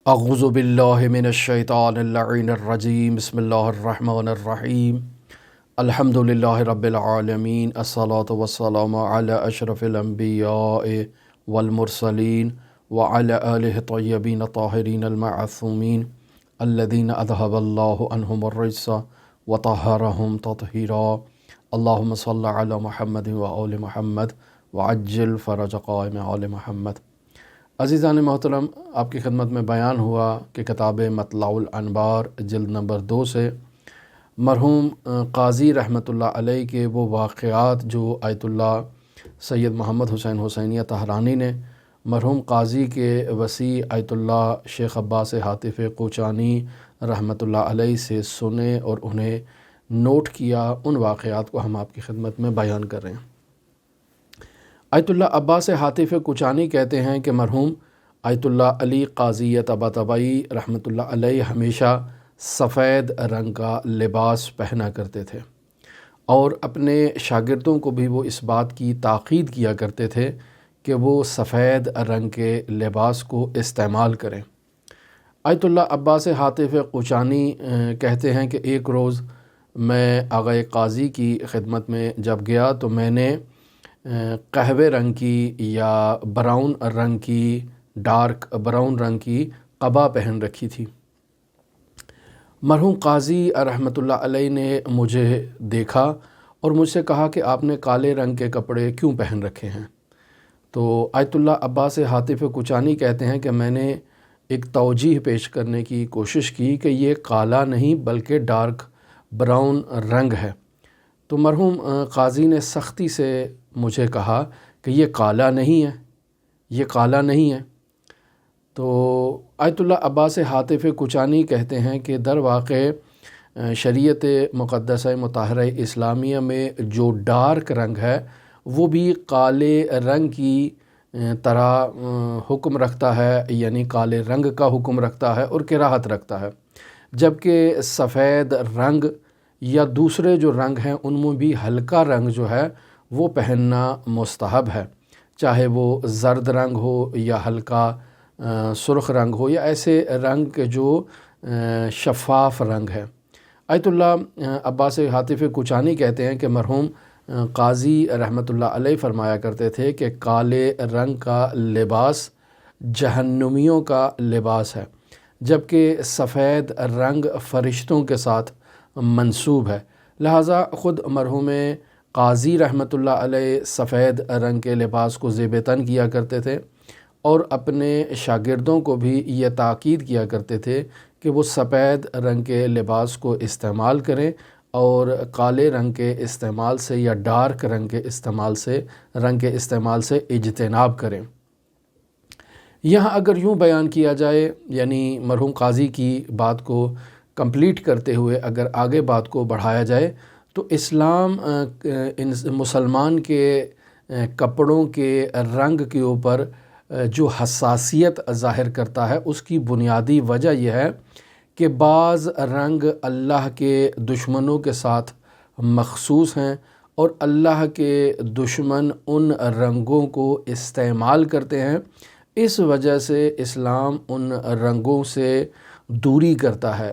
اعوذ باللہ من الشیطان اللعین الرجیم بسم اللہ الرحمن الرحیم الحمد للہ رب العالمین الصلاة والسلام علی اشرف الانبیاء والمرسلین وعلی آلہ طیبین طاہرین المعصومین الذین اذہب اللہ عنہم الرجس وطہرہم تطہیرا اللہم صل علی محمد وآل محمد وعجل فرج قائم آل محمد۔ عزیزان محترم، آپ کی خدمت میں بیان ہوا کہ کتاب مطلع الانبار جلد نمبر 2 سے مرحوم قاضی رحمۃ اللہ علیہ کے وہ واقعات جو آیت اللہ سید محمد حسین حسینیہ طہرانی نے مرحوم قاضی کے وسیع آیت اللہ شیخ عباس حاتف کوچانی رحمۃ اللہ علیہ سے سنے اور انہیں نوٹ کیا، ان واقعات کو ہم آپ کی خدمت میں بیان کر رہے ہیں۔ آیت اللہ عباس حاتف کوچانی کہتے ہیں کہ مرحوم آیت اللہ علی قاضی طباطبائی رحمۃ اللہ علیہ ہمیشہ سفید رنگ کا لباس پہنا کرتے تھے اور اپنے شاگردوں کو بھی وہ اس بات کی تاکید کیا کرتے تھے کہ وہ سفید رنگ کے لباس کو استعمال کریں۔ آیت اللہ عباس حاتف کوچانی کہتے ہیں کہ ایک روز میں آغا قاضی کی خدمت میں جب گیا تو میں نے قہوے رنگ کی یا براؤن رنگ کی ڈارک براؤن رنگ کی قبا پہن رکھی تھی۔ مرحوم قاضی رحمۃ اللہ علیہ نے مجھے دیکھا اور مجھ سے کہا کہ آپ نے کالے رنگ کے کپڑے کیوں پہن رکھے ہیں؟ تو آیت اللہ عباس حاتف کوچانی کہتے ہیں کہ میں نے ایک توجیہ پیش کرنے کی کوشش کی کہ یہ کالا نہیں بلکہ ڈارک براؤن رنگ ہے۔ تو مرحوم قاضی نے سختی سے مجھے کہا کہ یہ کالا نہیں ہے، یہ کالا نہیں ہے۔ تو آیت اللہ عباس حاتف کوچانی کہتے ہیں کہ در واقع شریعت مقدسہ مطہرہ اسلامیہ میں جو ڈارک رنگ ہے وہ بھی کالے رنگ کی طرح حکم رکھتا ہے، یعنی کالے رنگ کا حکم رکھتا ہے اور کراہت رکھتا ہے، جبکہ سفید رنگ یا دوسرے جو رنگ ہیں ان میں بھی ہلکا رنگ جو ہے وہ پہننا مستحب ہے، چاہے وہ زرد رنگ ہو یا ہلکا سرخ رنگ ہو یا ایسے رنگ کے جو شفاف رنگ ہے۔ آیت اللہ عباس حاتف کوچانی کہتے ہیں کہ مرحوم قاضی رحمۃ اللہ علیہ فرمایا کرتے تھے کہ کالے رنگ کا لباس جہنمیوں کا لباس ہے، جبکہ سفید رنگ فرشتوں کے ساتھ منسوب ہے۔ لہٰذا خود مرحوم قاضی رحمۃ اللہ علیہ سفید رنگ کے لباس کو زیب تن کیا کرتے تھے اور اپنے شاگردوں کو بھی یہ تاکید کیا کرتے تھے کہ وہ سفید رنگ کے لباس کو استعمال کریں اور کالے رنگ کے استعمال سے یا ڈارک رنگ کے استعمال سے اجتناب کریں۔ یہاں اگر یوں بیان کیا جائے، یعنی مرحوم قاضی کی بات کو کمپلیٹ کرتے ہوئے اگر آگے بات کو بڑھایا جائے تو اسلام مسلمان کے کپڑوں کے رنگ کے اوپر جو حساسیت ظاہر کرتا ہے اس کی بنیادی وجہ یہ ہے کہ بعض رنگ اللہ کے دشمنوں کے ساتھ مخصوص ہیں اور اللہ کے دشمن ان رنگوں کو استعمال کرتے ہیں، اس وجہ سے اسلام ان رنگوں سے دوری کرتا ہے۔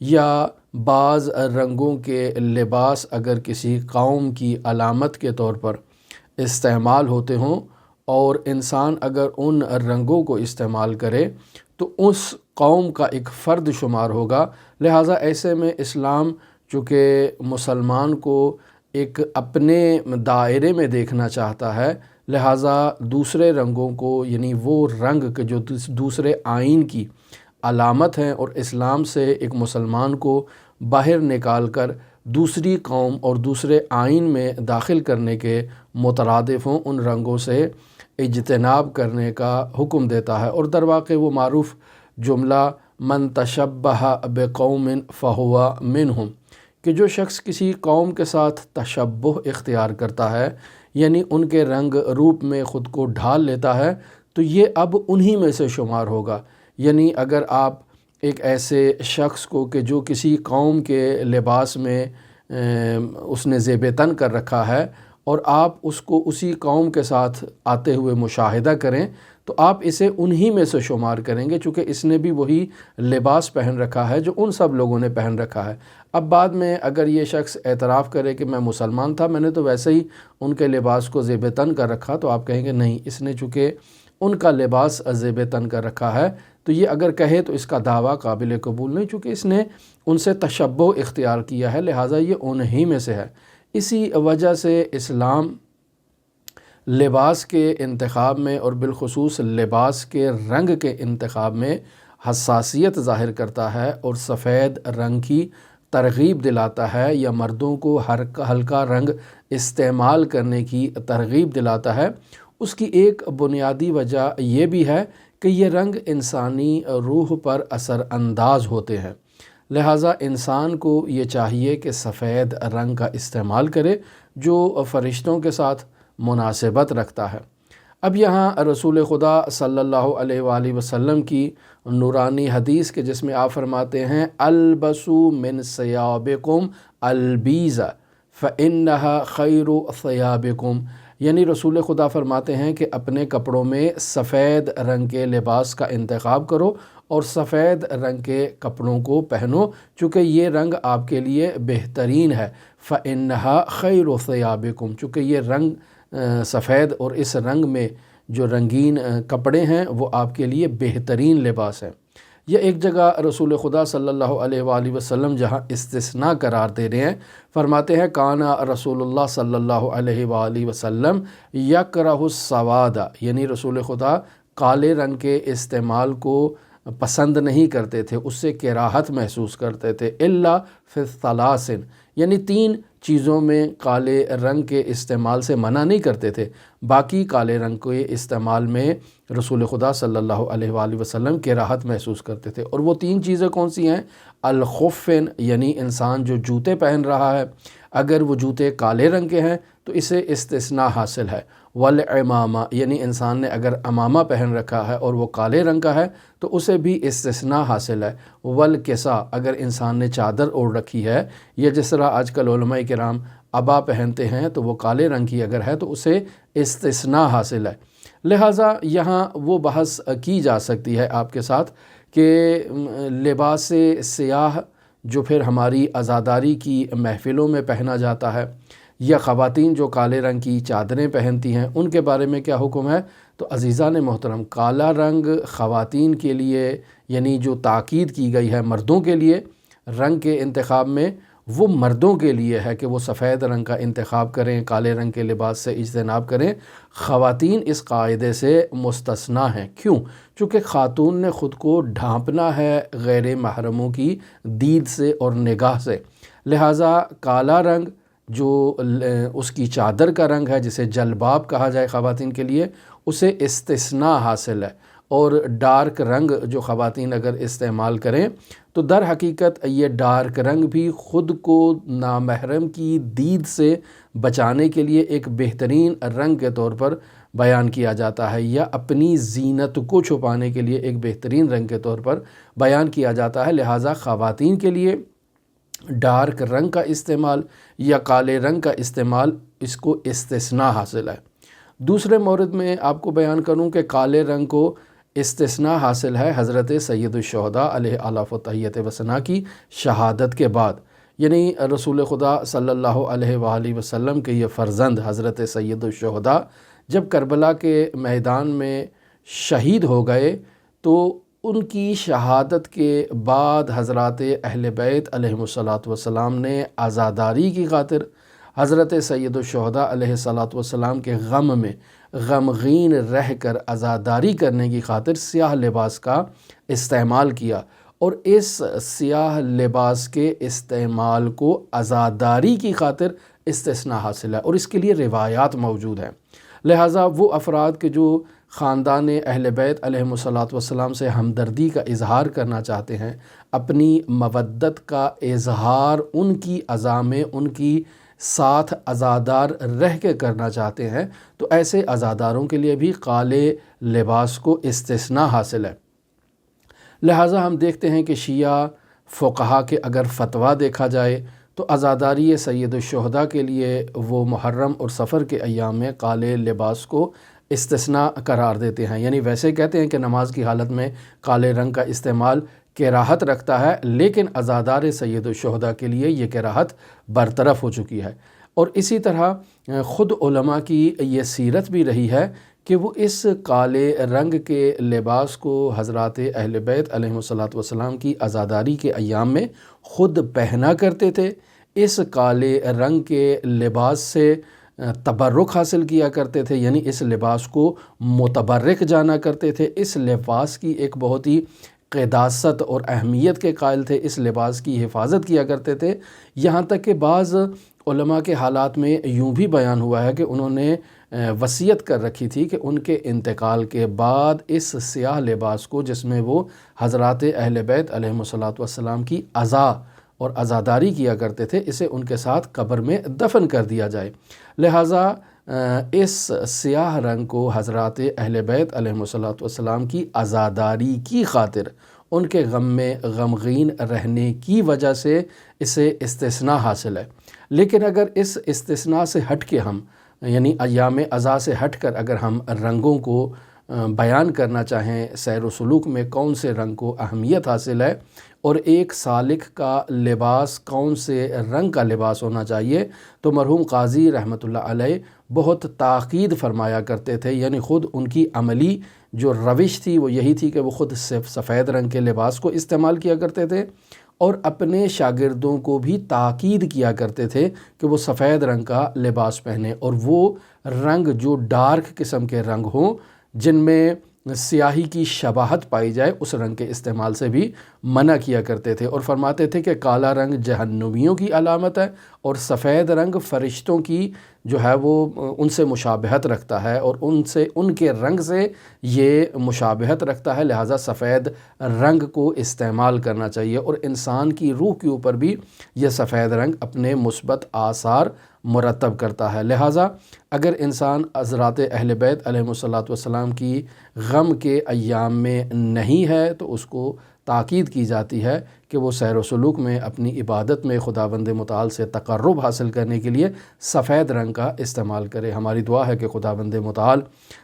یا بعض رنگوں کے لباس اگر کسی قوم کی علامت کے طور پر استعمال ہوتے ہوں اور انسان اگر ان رنگوں کو استعمال کرے تو اس قوم کا ایک فرد شمار ہوگا، لہٰذا ایسے میں اسلام چونکہ مسلمان کو ایک اپنے دائرے میں دیکھنا چاہتا ہے، لہٰذا دوسرے رنگوں کو، یعنی وہ رنگ کے جو دوسرے آئین کی علامت ہیں اور اسلام سے ایک مسلمان کو باہر نکال کر دوسری قوم اور دوسرے آئین میں داخل کرنے کے مترادف ہوں، ان رنگوں سے اجتناب کرنے کا حکم دیتا ہے۔ اور در واقع وہ معروف جملہ من تشبہ بقوم فہو منہم، کہ جو شخص کسی قوم کے ساتھ تشبہ اختیار کرتا ہے، یعنی ان کے رنگ روپ میں خود کو ڈھال لیتا ہے، تو یہ اب انہی میں سے شمار ہوگا۔ یعنی اگر آپ ایک ایسے شخص کو کہ جو کسی قوم کے لباس میں اس نے زیب تن کر رکھا ہے اور آپ اس کو اسی قوم کے ساتھ آتے ہوئے مشاہدہ کریں تو آپ اسے انہی میں سے شمار کریں گے، چونکہ اس نے بھی وہی لباس پہن رکھا ہے جو ان سب لوگوں نے پہن رکھا ہے۔ اب بعد میں اگر یہ شخص اعتراف کرے کہ میں مسلمان تھا، میں نے تو ویسے ہی ان کے لباس کو زیب تن کر رکھا، تو آپ کہیں گے نہیں، اس نے چونکہ ان کا لباس زیب تن کر رکھا ہے تو یہ اگر کہے تو اس کا دعویٰ قابل قبول نہیں، چونکہ اس نے ان سے تشبہ اختیار کیا ہے، لہٰذا یہ انہی میں سے ہے۔ اسی وجہ سے اسلام لباس کے انتخاب میں اور بالخصوص لباس کے رنگ کے انتخاب میں حساسیت ظاہر کرتا ہے اور سفید رنگ کی ترغیب دلاتا ہے، یا مردوں کو ہلکا رنگ استعمال کرنے کی ترغیب دلاتا ہے۔ اس کی ایک بنیادی وجہ یہ بھی ہے کہ یہ رنگ انسانی روح پر اثر انداز ہوتے ہیں، لہٰذا انسان کو یہ چاہیے کہ سفید رنگ کا استعمال کرے جو فرشتوں کے ساتھ مناسبت رکھتا ہے۔ اب یہاں رسول خدا صلی اللہ علیہ وآلہ وسلم کی نورانی حدیث کے جس میں آپ فرماتے ہیں البسوا من ثیابکم البیض فإنها خیر ثیابکم، یعنی رسول خدا فرماتے ہیں کہ اپنے کپڑوں میں سفید رنگ کے لباس کا انتخاب کرو اور سفید رنگ کے کپڑوں کو پہنو، چونکہ یہ رنگ آپ کے لیے بہترین ہے۔ فإنها خیر ثیابکم، چونکہ یہ رنگ سفید اور اس رنگ میں جو رنگین کپڑے ہیں وہ آپ کے لیے بہترین لباس ہے۔ یہ ایک جگہ رسول خدا صلی اللہ علیہ وآلہ وسلم جہاں استثناء قرار دے رہے ہیں، فرماتے ہیں کانا رسول اللہ صلی اللہ علیہ وآلہ وسلم یکرہ السواد، یعنی رسول خدا کالے رنگ کے استعمال کو پسند نہیں کرتے تھے، اس سے کراہت محسوس کرتے تھے، الا فی الثلاث، یعنی 3 چیزوں میں کالے رنگ کے استعمال سے منع نہیں کرتے تھے، باقی کالے رنگ کے استعمال میں رسول خدا صلی اللہ علیہ وآلہ وسلم کراہت محسوس کرتے تھے۔ اور وہ 3 چیزیں کون سی ہیں؟ الخفین، یعنی انسان جو جوتے پہن رہا ہے اگر وہ جوتے کالے رنگ کے ہیں تو اسے استثناء حاصل ہے، والعمامہ، یعنی انسان نے اگر امامہ پہن رکھا ہے اور وہ کالے رنگ کا ہے تو اسے بھی استثناء حاصل ہے، والکسا، اگر انسان نے چادر اوڑھ رکھی ہے، یا جس طرح آج کل علماء کرام عبا پہنتے ہیں تو وہ کالے رنگ کی اگر ہے تو اسے استثناء حاصل ہے۔ لہٰذا یہاں وہ بحث کی جا سکتی ہے آپ کے ساتھ کہ لباس سیاہ جو پھر ہماری عزاداری کی محفلوں میں پہنا جاتا ہے، یا خواتین جو کالے رنگ کی چادریں پہنتی ہیں ان کے بارے میں کیا حکم ہے؟ تو عزیزان محترم، کالا رنگ خواتین کے لیے، یعنی جو تاکید کی گئی ہے مردوں کے لیے رنگ کے انتخاب میں، وہ مردوں کے لیے ہے کہ وہ سفید رنگ کا انتخاب کریں، کالے رنگ کے لباس سے اجتناب کریں۔ خواتین اس قاعدے سے مستثنیٰ ہیں۔ کیوں؟ چونکہ خاتون نے خود کو ڈھانپنا ہے غیر محرموں کی دید سے اور نگاہ سے، لہٰذا کالا رنگ جو اس کی چادر کا رنگ ہے، جسے جلباب کہا جائے خواتین کے لیے، اسے استثناء حاصل ہے۔ اور ڈارک رنگ جو خواتین اگر استعمال کریں تو در حقیقت یہ ڈارک رنگ بھی خود کو نامحرم کی دید سے بچانے کے لیے ایک بہترین رنگ کے طور پر بیان کیا جاتا ہے، یا اپنی زینت کو چھپانے کے لیے ایک بہترین رنگ کے طور پر بیان کیا جاتا ہے۔ لہٰذا خواتین کے لیے ڈارک رنگ کا استعمال یا کالے رنگ کا استعمال، اس کو استثناء حاصل ہے۔ دوسرے مورد میں آپ کو بیان کروں کہ کالے رنگ کو استثناء حاصل ہے حضرت سید الشہداء علیہ آلاف و تحیت و ثنا کی شہادت کے بعد، یعنی رسول خدا صلی اللہ علیہ وآلہ وسلم کے یہ فرزند حضرت سید الشہداء جب کربلا کے میدان میں شہید ہو گئے تو ان کی شہادت کے بعد حضرات اہل بیت علیہم الصلاۃ والسلام نے عزاداری کی خاطر حضرت سید الشہداء علیہ الصلاۃ والسلام کے غم میں غمگین رہ کر عزاداری کرنے کی خاطر سیاہ لباس کا استعمال کیا، اور اس سیاہ لباس کے استعمال کو عزاداری کی خاطر استثناء حاصل ہے، اور اس کے لیے روایات موجود ہیں۔ لہٰذا وہ افراد کے جو خاندان اہل بیت علیہم الصلاۃ والسلام سے ہمدردی کا اظہار کرنا چاہتے ہیں، اپنی مودت کا اظہار ان کی عزا میں ان کی ساتھ عزادار رہ کے کرنا چاہتے ہیں، تو ایسے عزاداروں کے لیے بھی کالے لباس کو استثناء حاصل ہے۔ لہٰذا ہم دیکھتے ہیں کہ شیعہ فقہا کے اگر فتویٰ دیکھا جائے تو عزاداری سید الشہداء کے لیے وہ محرم اور سفر کے ایام میں کالے لباس کو استثناء قرار دیتے ہیں، یعنی ویسے کہتے ہیں کہ نماز کی حالت میں کالے رنگ کا استعمال کراہت رکھتا ہے، لیکن عزادار سید الشہداء کے لیے یہ کراہت برطرف ہو چکی ہے۔ اور اسی طرح خود علماء کی یہ سیرت بھی رہی ہے کہ وہ اس کالے رنگ کے لباس کو حضرات اہل بیت علیہم الصلاۃ والسلام کی عزاداری کے ایام میں خود پہنا کرتے تھے، اس کالے رنگ کے لباس سے تبرک حاصل کیا کرتے تھے، یعنی اس لباس کو متبرک جانا کرتے تھے، اس لباس کی ایک بہت ہی قداست اور اہمیت کے قائل تھے، اس لباس کی حفاظت کیا کرتے تھے۔ یہاں تک کہ بعض علماء کے حالات میں یوں بھی بیان ہوا ہے کہ انہوں نے وصیت کر رکھی تھی کہ ان کے انتقال کے بعد اس سیاہ لباس کو، جس میں وہ حضرات اہل بیت علیہم الصلاۃ والسلام کی عزا اور عزاداری کیا کرتے تھے، اسے ان کے ساتھ قبر میں دفن کر دیا جائے۔ لہٰذا اس سیاہ رنگ کو حضرات اہل بیت علیہم الصلاۃ والسلام کی عزاداری کی خاطر، ان کے غم میں غمگین رہنے کی وجہ سے اسے استثناء حاصل ہے۔ لیکن اگر اس استثناء سے ہٹ کے ہم، یعنی ایام عزا سے ہٹ کر اگر ہم رنگوں کو بیان کرنا چاہیں، سیر و سلوک میں کون سے رنگ کو اہمیت حاصل ہے اور ایک سالک کا لباس کون سے رنگ کا لباس ہونا چاہیے، تو مرحوم قاضی رحمۃ اللہ علیہ بہت تاکید فرمایا کرتے تھے، یعنی خود ان کی عملی جو روش تھی وہ یہی تھی کہ وہ خود صرف سفید رنگ کے لباس کو استعمال کیا کرتے تھے، اور اپنے شاگردوں کو بھی تاکید کیا کرتے تھے کہ وہ سفید رنگ کا لباس پہنیں، اور وہ رنگ جو ڈارک قسم کے رنگ ہوں، جن میں سیاہی کی شباہت پائی جائے، اس رنگ کے استعمال سے بھی منع کیا کرتے تھے، اور فرماتے تھے کہ کالا رنگ جہنمیوں کی علامت ہے اور سفید رنگ فرشتوں کی جو ہے وہ ان سے مشابہت رکھتا ہے، اور ان کے رنگ سے یہ مشابہت رکھتا ہے، لہٰذا سفید رنگ کو استعمال کرنا چاہیے، اور انسان کی روح کے اوپر بھی یہ سفید رنگ اپنے مثبت آثار مرتب کرتا ہے۔ لہٰذا اگر انسان حضرات اہل بیت علیہم الصلاۃ والسلام کی غم کے ایام میں نہیں ہے تو اس کو تاکید کی جاتی ہے کہ وہ سیر و سلوک میں اپنی عبادت میں خداوند متعال سے تقرب حاصل کرنے کے لیے سفید رنگ کا استعمال کرے۔ ہماری دعا ہے کہ خداوند متعال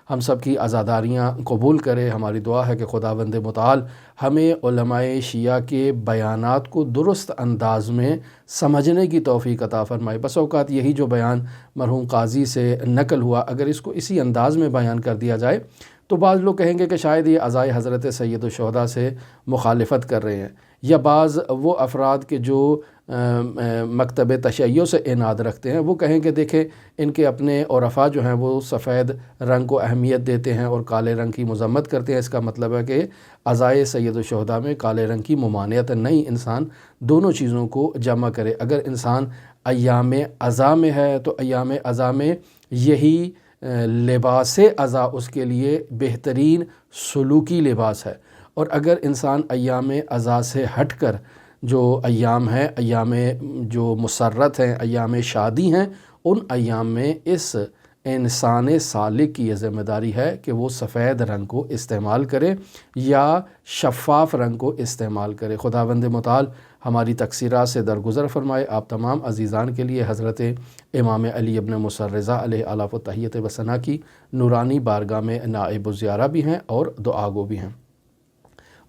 ہم سب کی عزاداریاں قبول کرے۔ ہماری دعا ہے کہ خداوند متعال ہمیں علماء شیعہ کے بیانات کو درست انداز میں سمجھنے کی توفیق عطا فرمائے۔ بس اوقات یہی جو بیان مرحوم قاضی سے نقل ہوا، اگر اس کو اسی انداز میں بیان کر دیا جائے تو بعض لوگ کہیں گے کہ شاید یہ عزائے حضرت سید الشہداء سے مخالفت کر رہے ہیں، یا بعض وہ افراد کے جو مکتب تشیع سے عناد رکھتے ہیں وہ کہیں کہ دیکھیں ان کے اپنے عرفاء جو ہیں وہ سفید رنگ کو اہمیت دیتے ہیں اور کالے رنگ کی مذمت کرتے ہیں، اس کا مطلب ہے کہ عزائے سید الشہداء میں کالے رنگ کی ممانعت نہیں۔ انسان دونوں چیزوں کو جمع کرے۔ اگر انسان ایام عزا میں ہے تو ایام عزا میں یہی لباس عزا اس کے لیے بہترین سلوکی لباس ہے، اور اگر انسان ایام عزا سے ہٹ کر جو ایام ہیں، ایام جو مسرت ہیں، ایام شادی ہیں، ان ایام میں اس انسان سالک کی یہ ذمہ داری ہے کہ وہ سفید رنگ کو استعمال کرے یا شفاف رنگ کو استعمال کرے۔ خداوند متعال ہماری تقصیرات سے درگزر فرمائے۔ آپ تمام عزیزان کے لیے حضرت امام علی ابن موسیٰ رضا علیہ الاف و تحیت و ثنا کی نورانی بارگاہ میں نائب الزیارہ بھی ہیں اور دعا گو بھی ہیں۔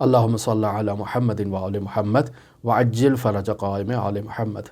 اللہم صلی علی محمد وآل محمد وعجل فرج قائم آل محمد۔